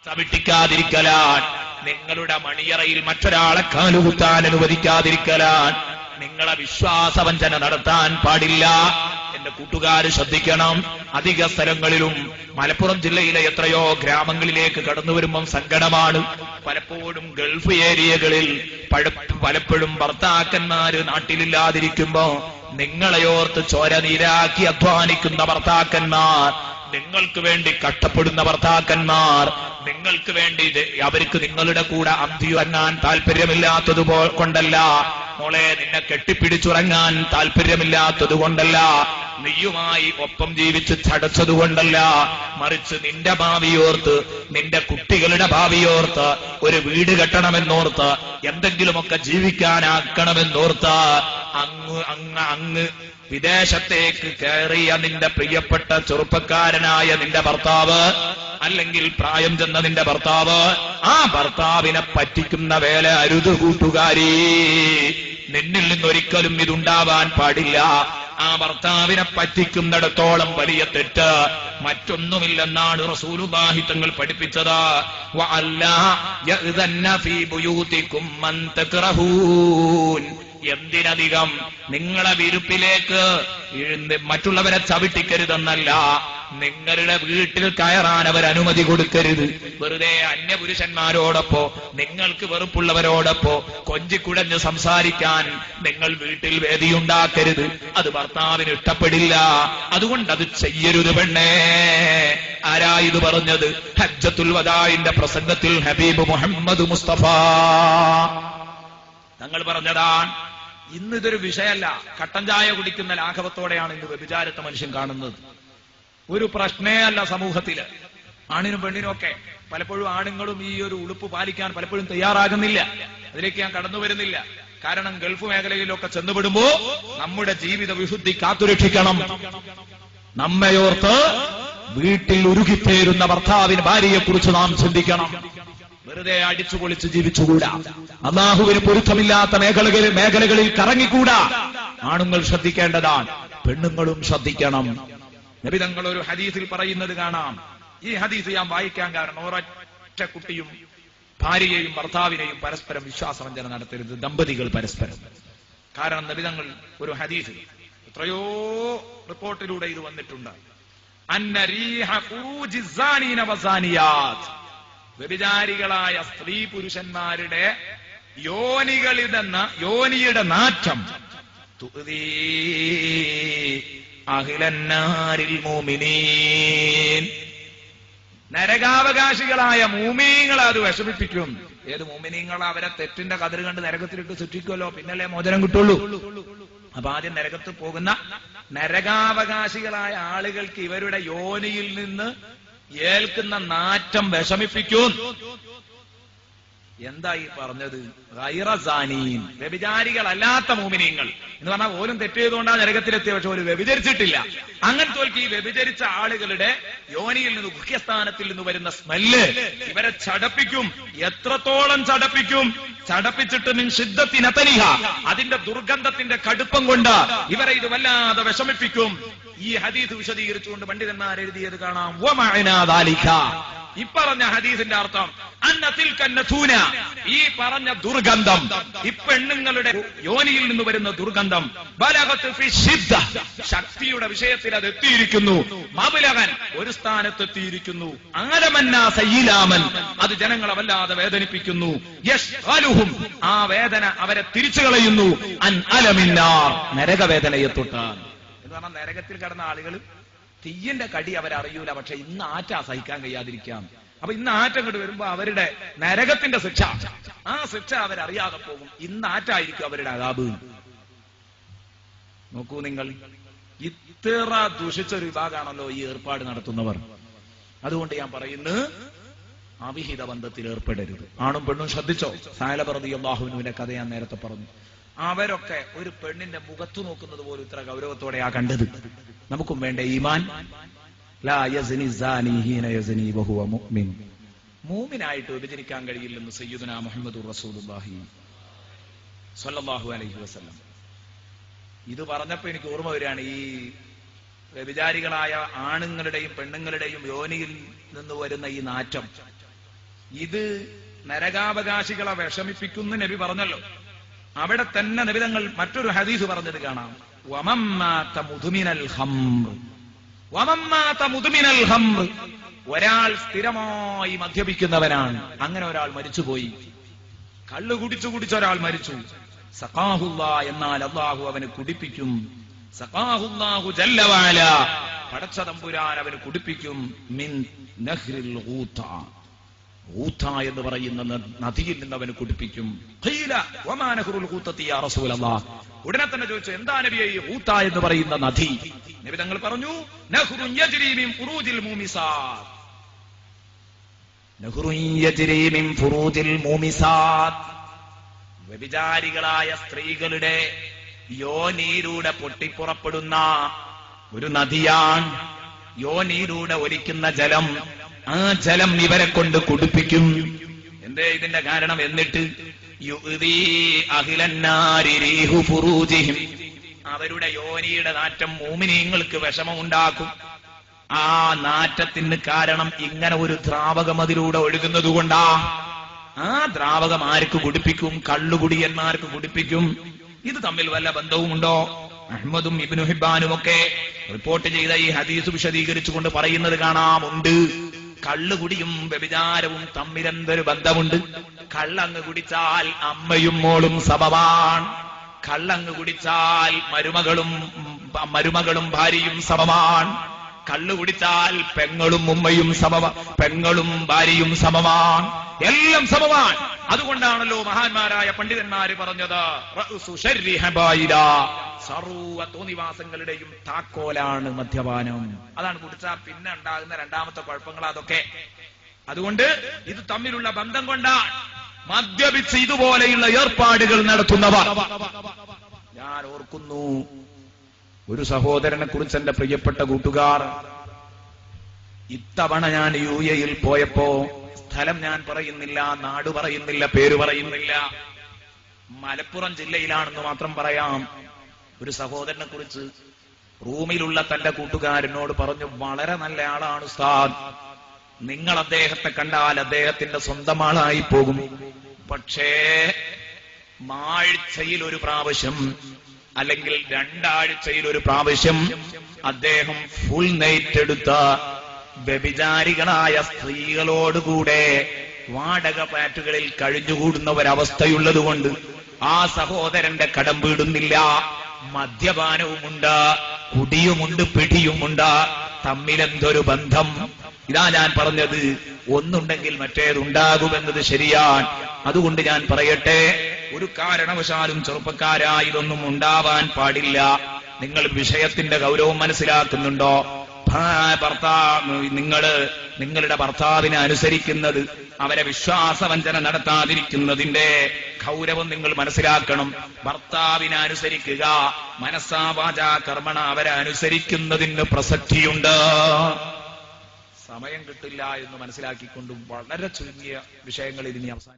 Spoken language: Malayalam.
ചവിട്ടിക്കാതിരിക്കലാൻ, നിങ്ങളുടെ മണിയറയിൽ മറ്റൊരാളെ കാലുകുത്താൻ അനുവദിക്കാതിരിക്കലാൻ, നിങ്ങളെ വിശ്വാസവഞ്ചന നടത്താൻ പാടില്ല. എന്റെ കൂട്ടുകാര് ശ്രദ്ധിക്കണം. അധിക സ്ഥലങ്ങളിലും മലപ്പുറം ജില്ലയിലെ എത്രയോ ഗ്രാമങ്ങളിലേക്ക് കടന്നു വരുമ്പം സങ്കടമാണ്. പലപ്പോഴും ഗൾഫ് ഏരിയകളിൽ പലപ്പോഴും ഭർത്താക്കന്മാര് നാട്ടിലില്ലാതിരിക്കുമ്പോ നിങ്ങളെയോർത്ത് ചോര നീരാക്കി അധ്വാനിക്കുന്ന ഭർത്താക്കന്മാർ, നിങ്ങൾക്ക് വേണ്ടി കഷ്ടപ്പെടുന്ന ഭർത്താക്കന്മാർ, നിങ്ങൾക്ക് വേണ്ടി അവർക്ക് നിങ്ങളുടെ കൂടെ അന്തിയുറങ്ങാൻ താല്പര്യമില്ലാത്തത് കൊണ്ടല്ല, മോളെ നിന്നെ കെട്ടിപ്പിടിച്ചുറങ്ങാൻ താല്പര്യമില്ലാത്തത് കൊണ്ടല്ല, നീയുമായി ഒപ്പം ജീവിച്ച് ചടച്ചതുകൊണ്ടല്ല, മറിച്ച് നിന്റെ ഭാവിയോർത്ത്, നിന്റെ കുട്ടികളുടെ ഭാവിയോർത്ത്, ഒരു വീട് കെട്ടണമെന്നോർത്ത്, എന്തെങ്കിലുമൊക്കെ ജീവിക്കാനാക്കണമെന്നോർത്ത് അങ്ങ് വിദേശത്തേക്ക് കയറിയ നിന്റെ പ്രിയപ്പെട്ട ചെറുപ്പക്കാരനായ നിന്റെ ഭർത്താവ്, അല്ലെങ്കിൽ പ്രായം ചെന്ന നിന്റെ ഭർത്താവ്, ആ ഭർത്താവിനെ പറ്റിക്കുന്ന വേല അരുത് കൂട്ടുകാരി. നിന്നിൽ നിന്നൊരിക്കലും ഇതുണ്ടാവാൻ പാടില്ല. ആ ഭർത്താവിനെ പറ്റിക്കുന്നിടത്തോളം വലിയ തെറ്റ് മറ്റൊന്നുമില്ലെന്നാണ് റസൂലുള്ളാഹി തങ്ങൾ പഠിപ്പിച്ചത്. വഅല്ലാ യഅ്ദന്ന ഫീ ബുയൂതികും മൻ തക്റഹൂൻ. എന്തിനധികം നിങ്ങളെ വിരുപ്പിലേക്ക് മറ്റുള്ളവരെ ചവിട്ടിക്കരുതെന്നല്ല, നിങ്ങളുടെ വീട്ടിൽ കയറാൻ അവർ അനുമതി കൊടുക്കരുത്. വെറുതെ അന്യപുരുഷന്മാരോടൊപ്പോ നിങ്ങൾക്ക് വെറുപ്പുള്ളവരോടൊപ്പോ കൊഞ്ചിക്കുഴഞ്ഞ് സംസാരിക്കാൻ നിങ്ങൾ വീട്ടിൽ വേദിയുണ്ടാക്കരുത്. അത് ഭർത്താവിന് ഇഷ്ടപ്പെടില്ല. അതുകൊണ്ട് അത് ചെയ്യരുത് പെണ്ണേ. ആരാ ഇത് പറഞ്ഞത്? ഹജ്ജത്തുൽ വദാഇന്റെ പ്രസംഗത്തിൽ ഹബീബ് മുഹമ്മദ് മുസ്തഫ തങ്ങൾ പറഞ്ഞതാണ്. ഇന്ന് ഇതൊരു വിഷയമല്ല. കട്ടൻ ചായ കുടിക്കുന്ന ലാഘവത്തോടെയാണ് ഇന്ന് വ്യഭിചാരത്തെ മനുഷ്യൻ കാണുന്നത്. ഒരു പ്രശ്നേ അല്ല സമൂഹത്തില്. ആണിനും പെണ്ണിനും ഒക്കെ പലപ്പോഴും ആണുങ്ങളും ഈ ഒരു ഉളുപ്പ് പാലിക്കാൻ പലപ്പോഴും തയ്യാറാകുന്നില്ല. അതിലേക്ക് ഞാൻ കടന്നു വരുന്നില്ല. കാരണം ഗൾഫ് മേഖലയിലൊക്കെ ചെന്നുപെടുമ്പോ നമ്മുടെ ജീവിത വിശുദ്ധി കാത്തുരക്ഷിക്കണം. നമ്മയോർത്ത് വീട്ടിൽ ഉരുകിത്തേരുന്ന ഭർത്താവിന് ഭാര്യയെ കുറിച്ച് നാം ചിന്തിക്കണം. വെറുതെ അടിച്ചു പൊളിച്ച് ജീവിച്ചുകൂടാ. അല്ലാഹുവിന് പൊരുത്തമില്ലാത്ത മേഖലകളിൽ കറങ്ങിക്കൂടാ. ആണുങ്ങൾ ശ്രദ്ധിക്കേണ്ടതാണ്, പെണ്ണുങ്ങളും ശ്രദ്ധിക്കണം. നബി തങ്ങൾ ഒരു ഹദീസിൽ പറയുന്നത് കാണാം. ഈ ഹദീസ് ഞാൻ വായിക്കാൻ കാരണം, ഒരൊറ്റ കുട്ടിയും ഭാര്യയെയും ഭർത്താവിനെയും പരസ്പരം വിശ്വാസവഞ്ചന നടത്തരുത്, ദമ്പതികൾ പരസ്പരം. കാരണം നബി തങ്ങൾ ഒരു ഹദീസിൽ, എത്രയോ റിപ്പോർട്ടിലൂടെ ഇത് വന്നിട്ടുണ്ട്, അന്ന റീഹ ഖുറൂജി സാനീന വസാനിയാത്ത്, വ്യഭിചാരികളായ സ്ത്രീ പുരുഷന്മാരുടെ യോനിയുടെ നാറ്റം, തുഅ്ദീ അഹ്ലന്നാരിൽ മുഅ്മിനീൻ, നരകാവകാശികളായ മൂമിനീങ്ങളെ അത് വിഷമിപ്പിക്കും. ഏത് മൂമിനീങ്ങൾ? അവരെ തെറ്റിന്റെ കതിര് കണ്ട് നരകത്തിലിട്ട് സൃഷ്ടിക്കുമല്ലോ, പിന്നല്ലേ മോചനം കിട്ടുള്ളൂ. അപ്പൊ ആദ്യം നരകത്ത് പോകുന്ന നരകാവകാശികളായ ആളുകൾക്ക് ഇവരുടെ യോനിയിൽ നിന്ന് ഏൽക്കുന്ന നാറ്റം വിഷമിപ്പിക്കും. എന്താ ഈ പറഞ്ഞത്? ഗൈറ സാനീൻ, വ്യഭിചാരികളല്ലാത്ത മൂമിനീങ്ങൾ എന്ന് പറഞ്ഞാൽ ഓരും തെറ്റ് ചെയ്തുകൊണ്ടാണ് നരകത്തിലെത്തിയ, പക്ഷെ ഒരു വ്യഭിചരിച്ചിട്ടില്ല. അങ്ങനത്തെ ഈ വ്യഭിചരിച്ച ആളുകളുടെ യോനിയിൽ നിന്ന്, മുഖ്യസ്ഥാനത്തിൽ നിന്ന് വരുന്ന സ്മെല്ല് ഇവരെ ചടപ്പിക്കും. എത്രത്തോളം ചടപ്പിക്കും? ചടപ്പിച്ചിട്ട് മിൻ ശിദ്ദത്തിനതനിഹ, അതിന്റെ ദുർഗന്ധത്തിന്റെ കടുപ്പം കൊണ്ട് ഇവരെ ഇത് വല്ലാതെ വിഷമിപ്പിക്കും. ഈ ഹദീസ് വിശദീകരിച്ചുകൊണ്ട് പണ്ഡിതന്മാർ എഴുതിയത് കാണാം. വമഅനാ ദാലിക, ഈ പറഞ്ഞ ഹദീസിന്റെ അർത്ഥം അന്നതിൽകന്നതൂന, ഈ പറഞ്ഞ ദുർഗന്ധം, ഈ പെണ്ണുങ്ങളുടെ യോനിയിൽ നിന്ന് വരുന്ന ദുർഗന്ധം, ബലഗത്ത് ഫി ശിദ്ദ, ശക്തിയുടെ വിഷയത്തിൽ അത് എത്തിയിരിക്കുന്നു. മബ്ലഗൻ, ഒരു സ്ഥാനത്ത് എത്തിയിരിക്കുന്നു. ആലമന്നാസ ഈലാമൻ, അത് ജനങ്ങളെ വല്ലാതെ വേദനിപ്പിക്കുന്നു. യശ്ഗലുഹും, ആ വേദന അവരെ തിരിച്ചു കളയുന്നു. അൻ അലമിന്നാർ, നരകവേദനയെ തൊട്ടാൽ. എന്ന് പറഞ്ഞാൽ നരകത്തിൽ കിടന്ന ആളുകൾ തീയന്റെ കടി അവരറിയൂല, പക്ഷെ ഇന്ന് ആറ്റ സഹിക്കാൻ കഴിയാതിരിക്കാം. അപ്പൊ ഇന്ന് ആറ്റം കൊണ്ട് വരുമ്പോ അവരുടെ നരകത്തിന്റെ ശിക്ഷ, ആ ശിക്ഷ അവരറിയാതെ പോകും. ഇന്ന് ആറ്റായിരിക്കും അവരുടെ അദാബ്. നോക്കൂ നിങ്ങൾ, ഇത്ര ദുഷിച്ചൊരു വിഭാഗമാണല്ലോ ഈ ഏർപ്പാട് നടത്തുന്നവർ. അതുകൊണ്ട് ഞാൻ പറയുന്നു, അവിഹിത ബന്ധത്തിൽ ഏർപ്പെടരുത്. ആണും പെണ്ണും ശ്രദ്ധിച്ചോ. സഅലബ റളിയല്ലാഹു അൻഹുവിന്റെ കഥ ഞാൻ നേരത്തെ പറഞ്ഞു. അവരൊക്കെ ഒരു പെണ്ണിന്റെ മുഖത്ത് നോക്കുന്നത് പോലും ഇത്ര ഗൗരവത്തോടെയാ കണ്ടത്. നമുക്കും വേണ്ട ഈമാൻ. ലാ യസ്നി സാനി ഹീന യസ്നി വഹുവ മുഅ്മിൻ, മൂമിനായിട്ട് വിഭജിക്കാൻ കഴിയില്ലെന്ന് സയ്യിദുനാ മുഹമ്മദുർ റസൂലുള്ളാഹി സ്വല്ലല്ലാഹു അലൈഹി വസല്ലം. ഇത് പറഞ്ഞപ്പോ എനിക്ക് ഓർമ്മ വരികയാണ്, ഈ വ്യഭിചാരികളായ ആണുങ്ങളുടെയും പെണ്ണുങ്ങളുടെയും യോനിയിൽ നിന്ന് വരുന്ന ഈ നാറ്റം. ഇത് നരകാവകാശികളെ വിഷമിപ്പിക്കുന്ന നബി പറഞ്ഞല്ലോ. അവിടെ തന്നെ നബി തങ്ങൾ മറ്റൊരു ഹദീസ് പറഞ്ഞത് കാണാം. വമമ്മാത മുദ്മിനൽ ഖംർ, വമമ്മാത മുദ്മിനൽ ഖംർ, ഒരാൾ സ്ഥിരമായി മദ്യപിക്കുന്നവനാണ്, അങ്ങനെ ഒരാൾ മരിച്ചുപോയി. കള്ളു കുടിച്ചു ഒരാൾ മരിച്ചു. സഖാഹുല്ലാ, എന്നാൽ അല്ലാഹു അവന് കുടിപ്പിക്കും. സഖാഹുല്ലാഹു ജല്ല വഅല, പടച്ച തമ്പുരാൻ അവന് കുടിപ്പിക്കും. മിൻ നഹ്റിൽ ഊത, ഊത എന്ന് പറയുന്ന നദിയിൽ നിന്ന് അവന് കുടിപ്പിക്കും. ഖീല വമാ നഹ്റുൽ ഊതതി യാ റസൂലല്ലാഹ്, ഉടനെ തന്നെ ചോദിച്ചു, എന്താ നബിയേ ഈ ഊത എന്ന് പറയുന്ന നദി? നബി തങ്ങൾ പറഞ്ഞു, നഹ്റുൻ യജ്രി മിൻ ഫുറൂജിൽ മൂമിസാത്ത്, നഹ്റുൻ യജ്രി മിൻ ഫുറൂജിൽ മൂമിസാത്ത്, വ്യഭിചാരികളായ സ്ത്രീകളുടെ യോനിയിലൂടെ പൊട്ടിപ്പുറപ്പെടുന്ന ഒരു നദിയാണ്. യോനിയിലൂടെ ഒലിക്കുന്ന ജലം, ആ ജലം ഇവരെ കൊണ്ട് കുടിപ്പിക്കും. എന്തേ ഇതിന്റെ കാരണം? എന്നിട്ട് യുദീ അഹ്ലന്നാരി റീഹു ഫുറൂജിഹിം, അവരുടെ യോനിയുടെ നാറ്റം മുഅ്മിനീങ്ങൾക്ക് വിഷമമുണ്ടാക്കും. ആ നാറ്റത്തിന് കാരണം ഇങ്ങനെ ഒരു ദ്രാവകം അതിലൂടെ ഒഴുകുന്നത് കൊണ്ടാ. ആ ദ്രാവകം ആർക്ക് കുടിപ്പിക്കും? കള്ളുകുടിയന്മാർക്ക് കുടിപ്പിക്കും. ഇത് തമ്മിൽ വല്ല ബന്ധവുമുണ്ടോ? അഹ്മദും ഇബ്നു ഹിബ്ബാനും ഒക്കെ റിപ്പോർട്ട് ചെയ്ത ഈ ഹദീസ് വിശദീകരിച്ചുകൊണ്ട് പറയുന്നത് കാണാം, ഉണ്ട്. കള്ളുകുടിയും വ്യഭിചാരവും തമ്മിൽ എന്തൊരു ബന്ധമുണ്ട്? കള്ളങ്ങ് കുടിച്ചാൽ അമ്മയും മോളും സമമാണ്. കള്ളങ്ങ് കുടിച്ചാൽ മരുമകളും ഭാര്യയും സമമാണ്. കള്ളു കുടിച്ചാൽ പെങ്ങളും ഉമ്മയും പെങ്ങളും ഭാര്യയും സമമാണ്. എല്ലാം സമമാണ്. അതുകൊണ്ടാണല്ലോ മഹാന്മാരായ പണ്ഡിതന്മാര് പറഞ്ഞത്, സർവ്വ തോന്നിവാസങ്ങളുടെയും താക്കോലാണ് മദ്യപാനം. അതാണ് കുടിച്ചാൽ പിന്നെ ഉണ്ടാകുന്ന രണ്ടാമത്തെ കുഴപ്പങ്ങൾ അതൊക്കെ. അതുകൊണ്ട് ഇത് തമ്മിലുള്ള ബന്ധം കൊണ്ടാണ് മദ്യപിച്ച് ഇതുപോലെയുള്ള ഏർപ്പാടുകൾ നടത്തുന്നവർ. ഞാൻ ഓർക്കുന്നു, ഒരു സഹോദരനെ കുറിച്ച് എന്റെ പ്രിയപ്പെട്ട കൂട്ടുകാർ, ഇത്തവണ ഞാൻ UAE പോയപ്പോ, സ്ഥലം ഞാൻ പറയുന്നില്ല, നാട് പറയുന്നില്ല, പേര് പറയുന്നില്ല, മലപ്പുറം ജില്ലയിലാണെന്ന് മാത്രം പറയാം, ഒരു സഹോദരനെ കുറിച്ച് റൂമിലുള്ള തന്റെ കൂട്ടുകാരനോട് പറഞ്ഞു, വളരെ നല്ല ആളാണ് ഉസ്താദ്, നിങ്ങൾ അദ്ദേഹത്തെ കണ്ടാൽ അദ്ദേഹത്തിന്റെ സ്വന്തം ആളായി പോകും. പക്ഷേ ആഴ്ചയിൽ ഒരു പ്രാവശ്യം അല്ലെങ്കിൽ 2 ആഴ്ചയിൽ ഒരു പ്രാവശ്യം അദ്ദേഹം ഫുൾ നൈറ്റ് എടുത്ത വ്യഭിചാരികളായ സ്ത്രീകളോടുകൂടെ വാടക ഫ്ലാറ്റുകളിൽ കഴിഞ്ഞുകൂടുന്ന ഒരവസ്ഥയുള്ളതുകൊണ്ട് ആ സഹോദരന്റെ കടം വീടുന്നില്ല. മദ്യപാനവുമുണ്ട്, കുടിയുമുണ്ട്, പിടിയുമുണ്ട്. തമ്മിലെന്തൊരു ബന്ധം! ഇതാ ഞാൻ പറഞ്ഞത്, ഒന്നുണ്ടെങ്കിൽ മറ്റേതുണ്ടാകുമെന്നത് ശരിയാണ്. അതുകൊണ്ട് ഞാൻ പറയട്ടെ, ഒരു കാരണവശാലും ചെറുപ്പക്കാരാ ഇതൊന്നും ഉണ്ടാവാൻ പാടില്ല. നിങ്ങൾ വിഷയത്തിന്റെ ഗൗരവം മനസ്സിലാക്കുന്നുണ്ടോ? നിങ്ങളുടെ ഭർത്താവിനെ അനുസരിക്കുന്നത്, അവരെ വിശ്വാസവഞ്ചന നടത്താതിരിക്കുന്നതിന്റെ ഗൗരവം നിങ്ങൾ മനസ്സിലാക്കണം. ഭർത്താവിനെ അനുസരിക്കുക, മനസ്സാ വാചാ കർമ്മണ അവരെ അനുസരിക്കുന്നതിന് പ്രസക്തിയുണ്ട്. സമയം കിട്ടില്ല എന്ന് മനസ്സിലാക്കിക്കൊണ്ടും വളരെ ചുരുങ്ങിയ വിഷയങ്ങൾ ഇതിനി അവസാനിക്കും.